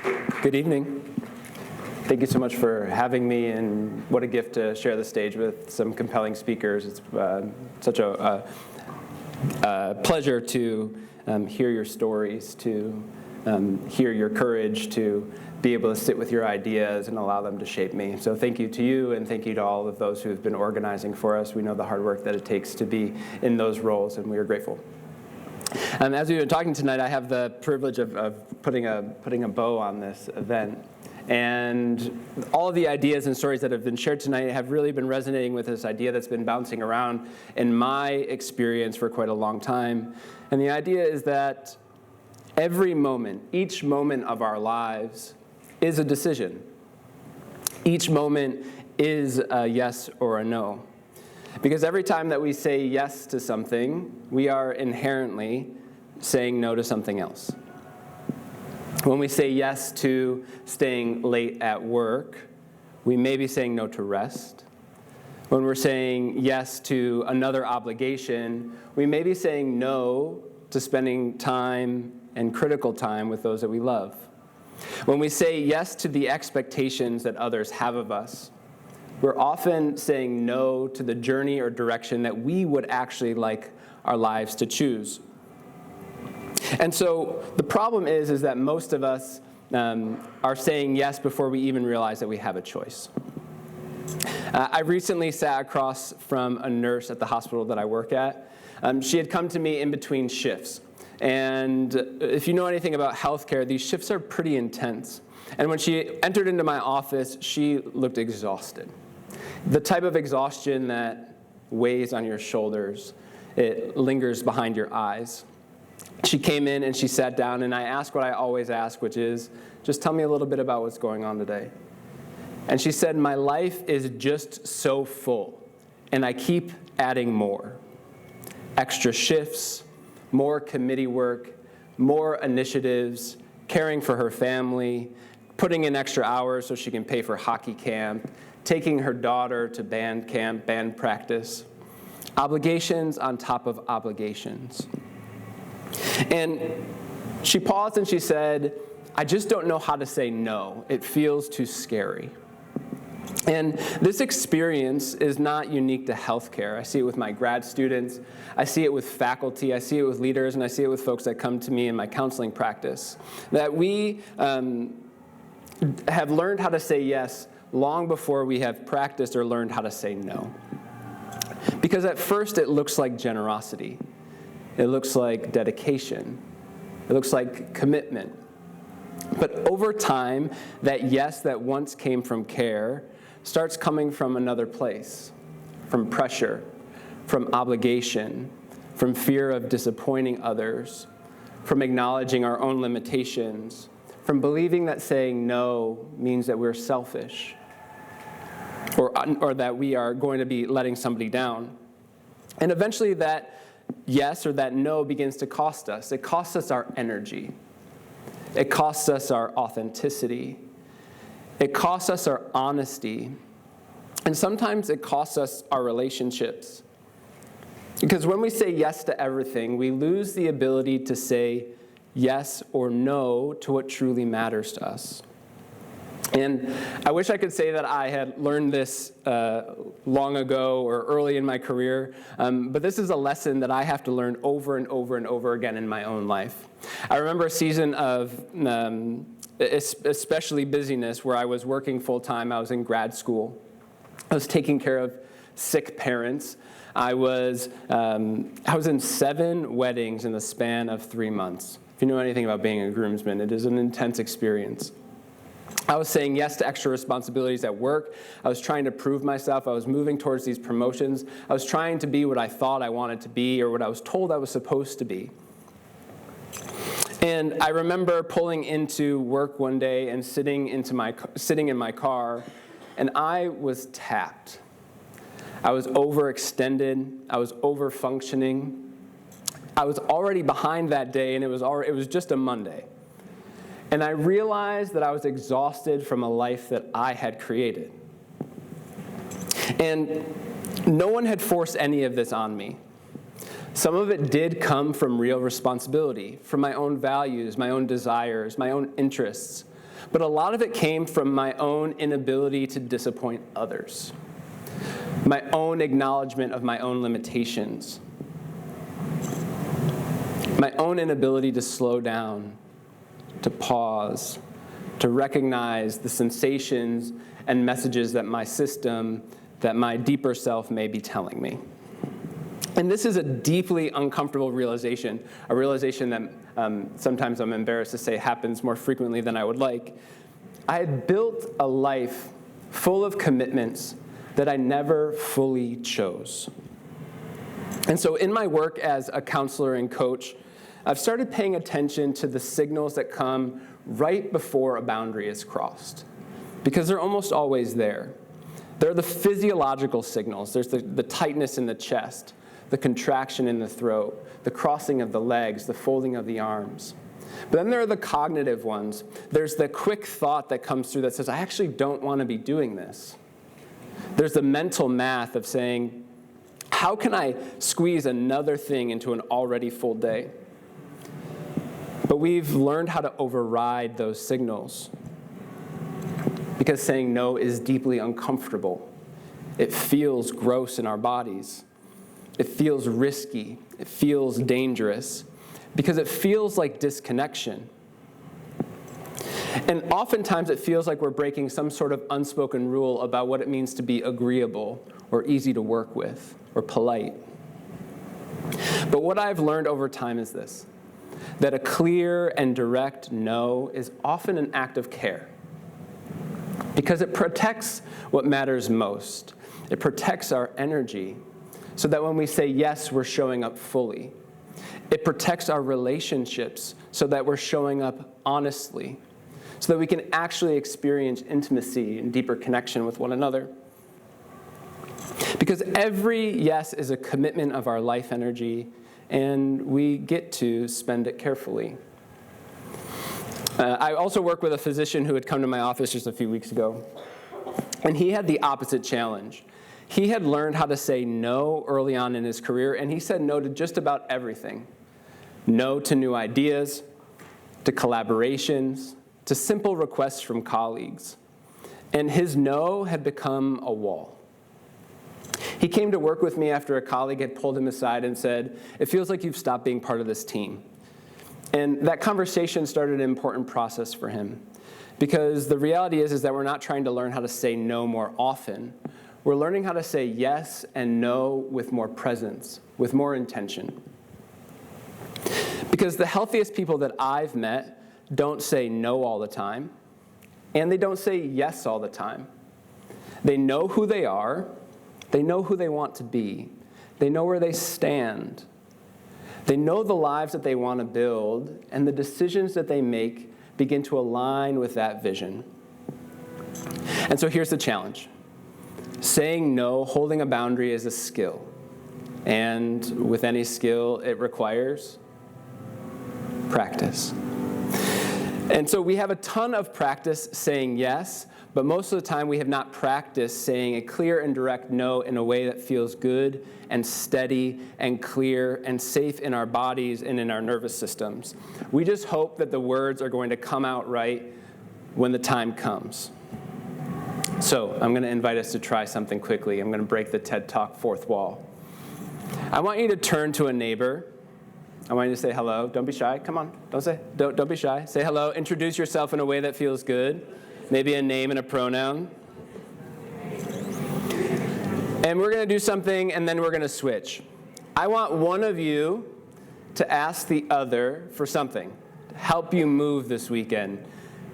Good evening. Thank you so much for having me, and what a gift to share the stage with some compelling speakers. It's such a pleasure to hear your stories, to hear your courage, to be able to sit with your ideas and allow them to shape me. So thank you to you, and thank you to all of those who have been organizing for us. We know the hard work that it takes to be in those roles, and we are grateful. As we've been talking tonight, I have the privilege of putting a bow on this event. And all of the ideas and stories that have been shared tonight have really been resonating with this idea that's been bouncing around in my experience for quite a long time. And the idea is that every moment, each moment of our lives is a decision. Each moment is a yes or a no. Because every time that we say yes to something, we are inherently saying no to something else. When we say yes to staying late at work, we may be saying no to rest. When we're saying yes to another obligation, we may be saying no to spending time and critical time with those that we love. When we say yes to the expectations that others have of us, we're often saying no to the journey or direction that we would actually like our lives to choose. And so the problem is that most of us are saying yes before we even realize that we have a choice. I recently sat across from a nurse at the hospital that I work at. She had come to me in between shifts. And if you know anything about healthcare, these shifts are pretty intense. And when she entered into my office, she looked exhausted. The type of exhaustion that weighs on your shoulders, it lingers behind your eyes. She came in and she sat down, and I asked what I always ask, which is, just tell me a little bit about what's going on today. And she said, my life is just so full, and I keep adding more. Extra shifts, more committee work, more initiatives, caring for her family, putting in extra hours so she can pay for hockey camp, taking her daughter to band camp, band practice, obligations on top of obligations. And she paused and she said, I just don't know how to say no. It feels too scary. And this experience is not unique to healthcare. I see it with my grad students. I see it with faculty. I see it with leaders. And I see it with folks that come to me in my counseling practice. That we have learned how to say yes long before we have practiced or learned how to say no. Because at first it looks like generosity. It looks like dedication. It looks like commitment. But over time, that yes that once came from care starts coming from another place, from pressure, from obligation, from fear of disappointing others, from acknowledging our own limitations, from believing that saying no means that we're selfish, or that we are going to be letting somebody down. And eventually that yes or that no begins to cost us. It costs us our energy. It costs us our authenticity. It costs us our honesty. And sometimes it costs us our relationships. Because when we say yes to everything, we lose the ability to say yes or no to what truly matters to us. And I wish I could say that I had learned this long ago or early in my career, but this is a lesson that I have to learn over and over and over again in my own life. I remember a season of especially busyness where I was working full-time. I was in grad school. I was taking care of sick parents. I was in 7 weddings in the span of 3 months. If you know anything about being a groomsman, it is an intense experience. I was saying yes to extra responsibilities at work. I was trying to prove myself. I was moving towards these promotions. I was trying to be what I thought I wanted to be or what I was told I was supposed to be. And I remember pulling into work one day and sitting in my car, and I was tapped. I was overextended. I was overfunctioning. I was already behind that day, and it was just a Monday. And I realized that I was exhausted from a life that I had created. And no one had forced any of this on me. Some of it did come from real responsibility, from my own values, my own desires, my own interests. but a lot of it came from my own inability to disappoint others, my own acknowledgement of my own limitations, my own inability to slow down, to pause, to recognize the sensations and messages that my system, that my deeper self may be telling me. And this is a deeply uncomfortable realization, a realization that sometimes I'm embarrassed to say happens more frequently than I would like. I had built a life full of commitments that I never fully chose. And so in my work as a counselor and coach, I've started paying attention to the signals that come right before a boundary is crossed, because they're almost always there. They're the physiological signals. There's the tightness in the chest, the contraction in the throat, the crossing of the legs, the folding of the arms. But then there are the cognitive ones. There's the quick thought that comes through that says, I actually don't want to be doing this. There's the mental math of saying, how can I squeeze another thing into an already full day? But we've learned how to override those signals, because saying no is deeply uncomfortable. It feels gross in our bodies. It feels risky. It feels dangerous, because it feels like disconnection. And oftentimes it feels like we're breaking some sort of unspoken rule about what it means to be agreeable or easy to work with or polite. But what I've learned over time is this, that a clear and direct no is often an act of care, because it protects what matters most. It protects our energy so that when we say yes, we're showing up fully. It protects our relationships so that we're showing up honestly, so that we can actually experience intimacy and deeper connection with one another. Because every yes is a commitment of our life energy, and we get to spend it carefully. I also work with a physician who had come to my office just a few weeks ago, and he had the opposite challenge. He had learned how to say no early on in his career, and he said no to just about everything. No to new ideas, to collaborations, to simple requests from colleagues. And his no had become a wall. He came to work with me after a colleague had pulled him aside and said, "It feels like you've stopped being part of this team." And that conversation started an important process for him, because the reality is that we're not trying to learn how to say no more often. We're learning how to say yes and no with more presence, with more intention. Because the healthiest people that I've met don't say no all the time, and they don't say yes all the time. They know who they are. They know who they want to be. They know where they stand. They know the lives that they want to build, and the decisions that they make begin to align with that vision. And so here's the challenge. Saying no, holding a boundary, is a skill. And with any skill, it requires practice. And so we have a ton of practice saying yes, but most of the time we have not practiced saying a clear and direct no in a way that feels good and steady and clear and safe in our bodies and in our nervous systems. We just hope that the words are going to come out right when the time comes. So I'm going to invite us to try something quickly. I'm going to break the TED Talk fourth wall. I want you to turn to a neighbor. I want you to say hello. Don't be shy. Come on. Don't be shy. Say hello. Introduce yourself in a way that feels good. Maybe a name and a pronoun. And we're going to do something, and then we're going to switch. I want one of you to ask the other for something. Help you move this weekend.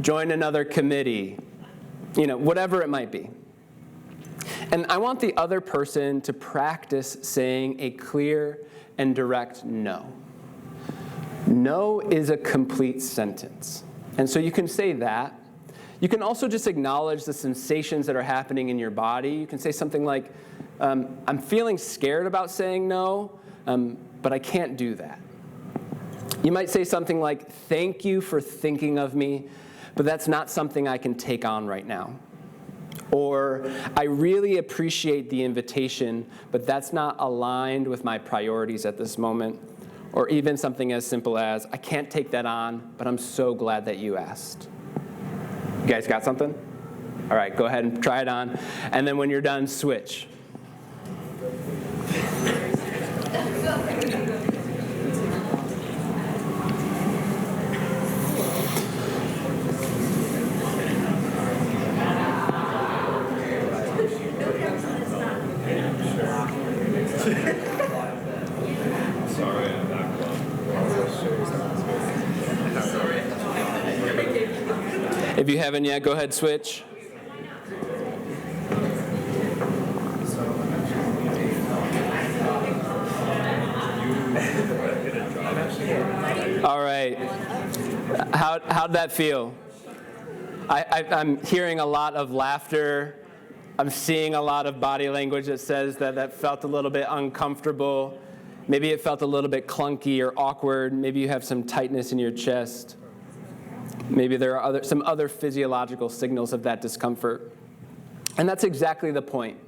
Join another committee. Whatever it might be. And I want the other person to practice saying a clear and direct no. No is a complete sentence. And so you can say that. You can also just acknowledge the sensations that are happening in your body. You can say something like, I'm feeling scared about saying no, but I can't do that. You might say something like, thank you for thinking of me, but that's not something I can take on right now. Or, I really appreciate the invitation, but that's not aligned with my priorities at this moment. Or even something as simple as, I can't take that on, but I'm so glad that you asked. You guys got something? All right, go ahead and try it on. And then when you're done, switch. If you haven't yet, go ahead, switch. All right. How'd that feel? I'm hearing a lot of laughter. I'm seeing a lot of body language that says that felt a little bit uncomfortable. Maybe it felt a little bit clunky or awkward. Maybe you have some tightness in your chest. Maybe there are some other physiological signals of that discomfort. And that's exactly the point.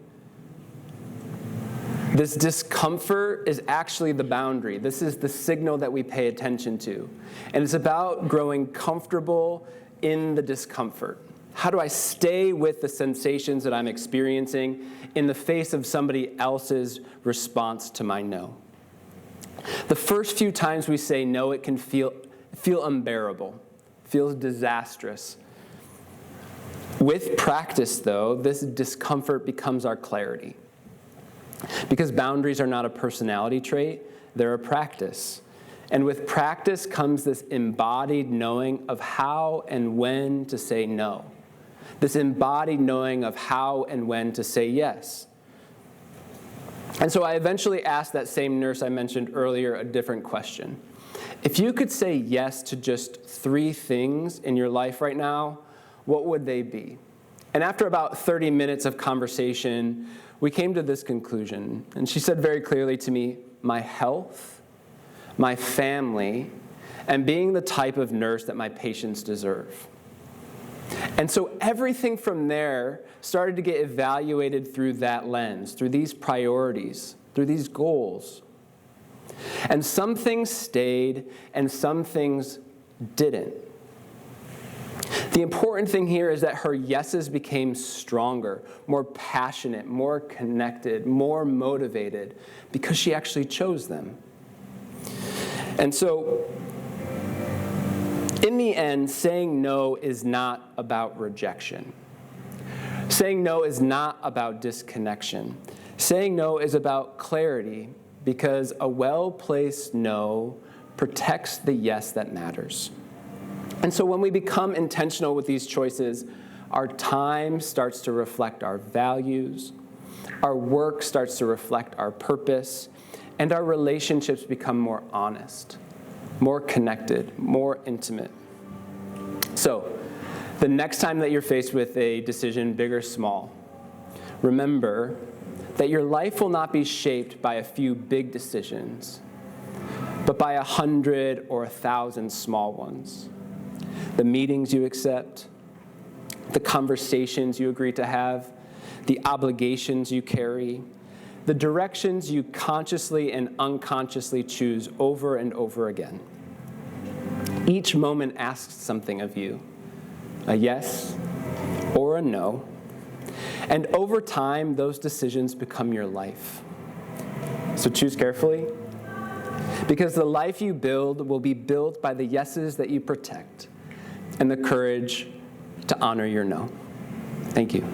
This discomfort is actually the boundary. This is the signal that we pay attention to. And it's about growing comfortable in the discomfort. How do I stay with the sensations that I'm experiencing in the face of somebody else's response to my no? The first few times we say no, it can feel unbearable, feels disastrous. With practice, though, this discomfort becomes our clarity. Because boundaries are not a personality trait, they're a practice. And with practice comes this embodied knowing of how and when to say no. This embodied knowing of how and when to say yes. And so I eventually asked that same nurse I mentioned earlier a different question. If you could say yes to just 3 things in your life right now, what would they be? And after about 30 minutes of conversation, we came to this conclusion. And she said very clearly to me, my health, my family, and being the type of nurse that my patients deserve. And so everything from there started to get evaluated through that lens, through these priorities, through these goals. And some things stayed and some things didn't. The important thing here is that her yeses became stronger, more passionate, more connected, more motivated, because she actually chose them. And so, in the end, saying no is not about rejection. Saying no is not about disconnection. Saying no is about clarity, because a well-placed no protects the yes that matters. And so when we become intentional with these choices, our time starts to reflect our values, our work starts to reflect our purpose, and our relationships become more honest, more connected, more intimate. So, the next time that you're faced with a decision, big or small, remember that your life will not be shaped by a few big decisions, but by 100 or 1,000 small ones. The meetings you accept, the conversations you agree to have, the obligations you carry, the directions you consciously and unconsciously choose over and over again. Each moment asks something of you, a yes or a no. And over time, those decisions become your life. So choose carefully, because the life you build will be built by the yeses that you protect and the courage to honor your no. Thank you.